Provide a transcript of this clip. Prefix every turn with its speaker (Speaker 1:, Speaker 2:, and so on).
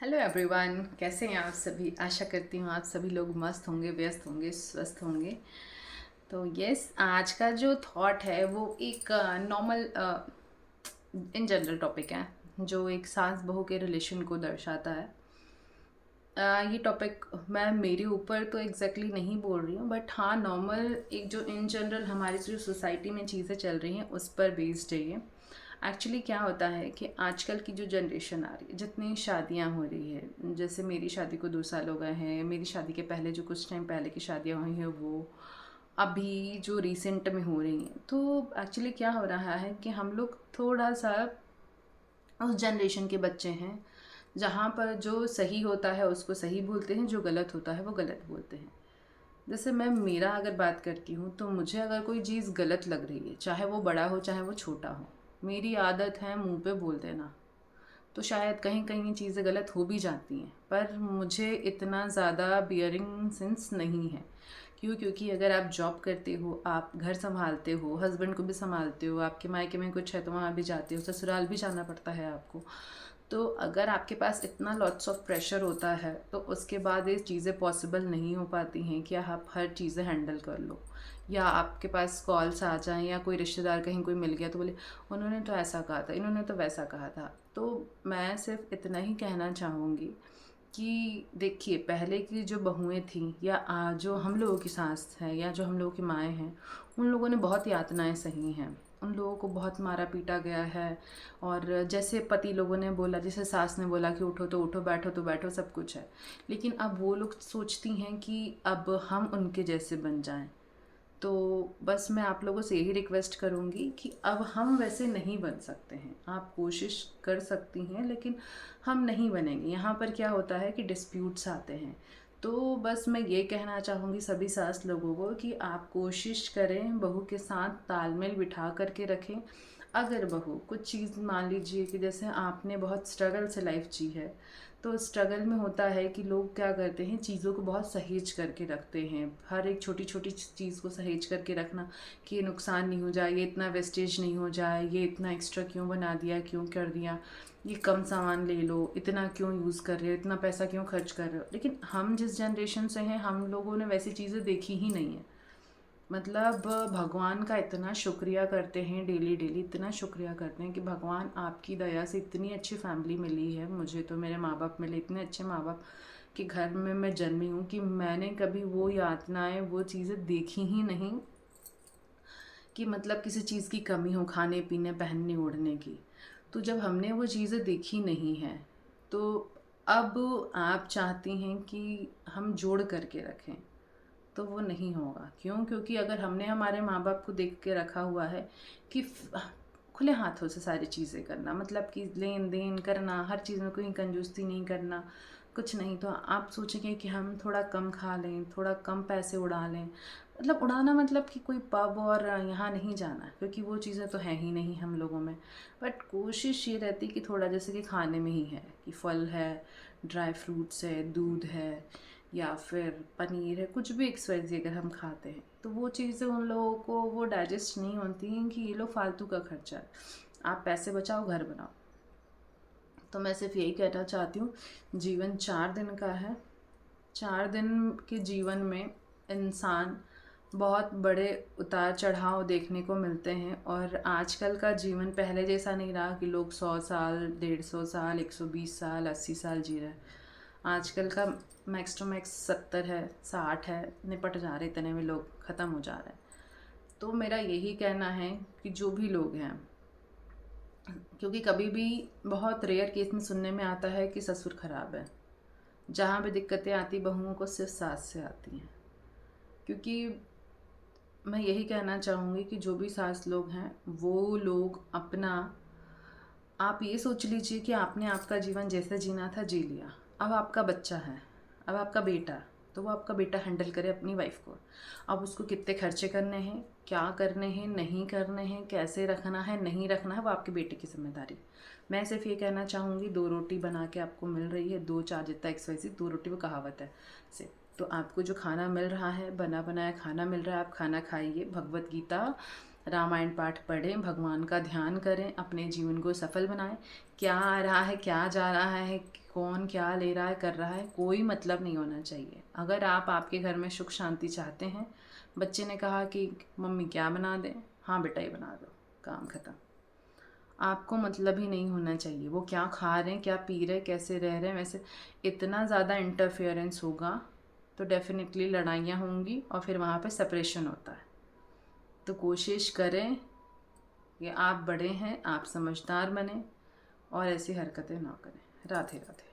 Speaker 1: Hello everyone, कैसे हैं आप सभी। आशा करती हूँ आप सभी लोग मस्त होंगे, व्यस्त होंगे, स्वस्थ होंगे। तो यस, आज का जो थॉट है वो एक नॉर्मल इन जनरल टॉपिक है जो एक सास बहू के रिलेशन को दर्शाता है। ये टॉपिक मैं मेरे ऊपर तो एग्जैक्टली नहीं बोल रही हूँ, बट हाँ नॉर्मल एक जो इन जनरल हमारी जो सोसाइटी में चीज़ें चल रही हैं उस पर बेस्ड है ये। एक्चुअली क्या होता है कि आजकल की जो जनरेशन आ रही है, जितनी शादियां हो रही है, जैसे मेरी शादी को 2 साल हो गए हैं, मेरी शादी के पहले जो कुछ टाइम पहले की शादियां हुई हैं वो अभी जो रिसेंट में हो रही हैं, तो एक्चुअली क्या हो रहा है कि हम लोग थोड़ा सा उस जनरेशन के बच्चे हैं जहाँ पर जो सही होता है उसको सही बोलते हैं, जो गलत होता है वो गलत बोलते हैं। जैसे मैं मेरा अगर बात करती हूँ तो मुझे अगर कोई चीज़ गलत लग रही है, चाहे वो बड़ा हो चाहे वो छोटा हो, मेरी आदत है मुंह पे बोल देना। तो शायद कहीं कहीं ये चीज़ें गलत हो भी जाती हैं, पर मुझे इतना ज़्यादा बियरिंग सेंस नहीं है। क्यों? क्योंकि अगर आप जॉब करते हो, आप घर संभालते हो, हस्बैंड को भी संभालते हो, आपके मायके में कुछ है तो वहाँ भी जाते हो, ससुराल भी जाना पड़ता है आपको। तो अगर आपके पास इतना लॉट्स ऑफ प्रेशर होता है तो उसके बाद ये चीज़ें पॉसिबल नहीं हो पाती हैं कि आप हर चीज़ें हैंडल कर लो, या आपके पास कॉल्स आ जाएं, या कोई रिश्तेदार कहीं कोई मिल गया तो बोले उन्होंने तो ऐसा कहा था, इन्होंने तो वैसा कहा था। तो मैं सिर्फ इतना ही कहना चाहूँगी कि देखिए, पहले की जो बहुएं थीं या जो हम लोगों की सास है या जो हम लोगों की माएँ हैं, उन लोगों ने बहुत यातनाएं सही हैं, उन लोगों को बहुत मारा पीटा गया है। और जैसे पति लोगों ने बोला, जैसे सास ने बोला कि उठो तो उठो, बैठो तो बैठो, सब कुछ है। लेकिन अब वो लोग सोचती हैं कि अब हम उनके जैसे बन जाएं। तो बस मैं आप लोगों से यही रिक्वेस्ट करूँगी कि अब हम वैसे नहीं बन सकते हैं। आप कोशिश कर सकती हैं लेकिन हम नहीं बनेंगे। यहाँ पर क्या होता है कि डिस्प्यूट्स आते हैं। तो बस मैं ये कहना चाहूँगी सभी सास लोगों को कि आप कोशिश करें बहू के साथ तालमेल बिठा करके रखें। अगर बहू कुछ चीज़, मान लीजिए कि जैसे आपने बहुत स्ट्रगल से लाइफ जी है, तो स्ट्रगल में होता है कि लोग क्या करते हैं, चीज़ों को बहुत सहेज करके रखते हैं। हर एक छोटी छोटी चीज़ को सहेज करके रखना कि ये नुकसान नहीं हो जाए, ये इतना वेस्टेज नहीं हो जाए, ये इतना एक्स्ट्रा क्यों बना दिया, क्यों कर दिया, ये कम सामान ले लो, इतना क्यों यूज़ कर रहे हो, इतना पैसा क्यों खर्च कर रहे हो। लेकिन हम जिस जनरेशन से हैं, हम लोगों ने वैसी चीज़ें देखी ही नहीं है। मतलब भगवान का इतना शुक्रिया करते हैं, डेली डेली इतना शुक्रिया करते हैं कि भगवान आपकी दया से इतनी अच्छी फैमिली मिली है मुझे। तो मेरे माँ बाप मिले, इतने अच्छे माँ बाप के घर में मैं जन्मी हूँ कि मैंने कभी वो यातनाएं, वो चीज़ें देखी ही नहीं कि मतलब किसी चीज़ की कमी हो, खाने पीने, पहनने ओढ़ने की। तो जब हमने वो चीज़ें देखी नहीं हैं, तो अब आप चाहती हैं कि हम जोड़ करके रखें, तो वो नहीं होगा। क्यों? क्योंकि अगर हमने हमारे माँ बाप को देख के रखा हुआ है कि खुले हाथों से सारी चीज़ें करना, मतलब कि लेन देन करना, हर चीज़ में कोई कंजूसी नहीं करना, कुछ नहीं, तो आप सोचेंगे कि हम थोड़ा कम खा लें, थोड़ा कम पैसे उड़ा लें। मतलब उड़ाना मतलब कि कोई पब और यहाँ नहीं जाना, क्योंकि वो चीज़ें तो हैं ही नहीं हम लोगों में। बट कोशिश ये रहती कि थोड़ा, जैसे कि खाने में ही है कि फल है, ड्राई फ्रूट्स है, दूध है, या फिर पनीर है, कुछ भी एक्स वाई जी अगर हम खाते हैं तो वो चीज़ें उन लोगों को वो डाइजेस्ट नहीं होती हैं कि ये लो फालतू का खर्चा है, आप पैसे बचाओ, घर बनाओ। तो मैं सिर्फ यही कहना चाहती हूँ, जीवन 4 दिन का है। 4 दिन के जीवन में इंसान बहुत बड़े उतार चढ़ाव देखने को मिलते हैं, और आजकल का जीवन पहले जैसा नहीं रहा कि लोग 100 साल, 150 साल, 120 साल, 80 साल जी रहे हैं। आजकल का मैक्स टू मैक्स 70 है, 60 है, निपट जा रहे, इतने में लोग ख़त्म हो जा रहे हैं। तो मेरा यही कहना है कि जो भी लोग हैं, क्योंकि कभी भी बहुत रेयर केस में सुनने में आता है कि ससुर खराब है। जहाँ भी दिक्कतें आती बहुओं को सिर्फ सास से आती हैं। क्योंकि मैं यही कहना चाहूँगी कि जो भी सास लोग हैं वो लोग अपना, आप ये सोच लीजिए कि आपने आपका जीवन जैसे जीना था जी लिया। अब आपका बच्चा है, अब आपका बेटा, तो वो आपका बेटा हैंडल करे अपनी वाइफ को। अब उसको कितने खर्चे करने हैं, क्या करने हैं, नहीं करने हैं, कैसे रखना है, नहीं रखना है, वो आपके बेटे की जिम्मेदारी। मैं सिर्फ ये कहना चाहूँगी, 2 रोटी बना के आपको मिल रही है, दो चार जितना एक्स वाई ज़ेड, 2 रोटी, वो कहावत है से। तो आपको जो खाना मिल रहा है, बना बनाया खाना मिल रहा है, आप खाना खाइए, भगवत गीता, रामायण पाठ पढ़ें, भगवान का ध्यान करें, अपने जीवन को सफल बनाएं। क्या आ रहा है, क्या जा रहा है, कौन क्या ले रहा है कर रहा है कोई मतलब नहीं होना चाहिए। अगर आप आपके घर में सुख शांति चाहते हैं, बच्चे ने कहा कि मम्मी क्या बना दें, हाँ बेटा ये बना दो, काम ख़त्म। आपको मतलब ही नहीं होना चाहिए वो क्या खा रहे हैं, क्या पी रहे हैं, कैसे रह रहे हैं। वैसे इतना ज़्यादा इंटरफेरेंस होगा तो डेफिनेटली लड़ाइयाँ होंगी और फिर वहाँ पे सेपरेशन होता है। तो कोशिश करें कि आप बड़े हैं, आप समझदार बने और ऐसी हरकतें ना करें। राधे राधे।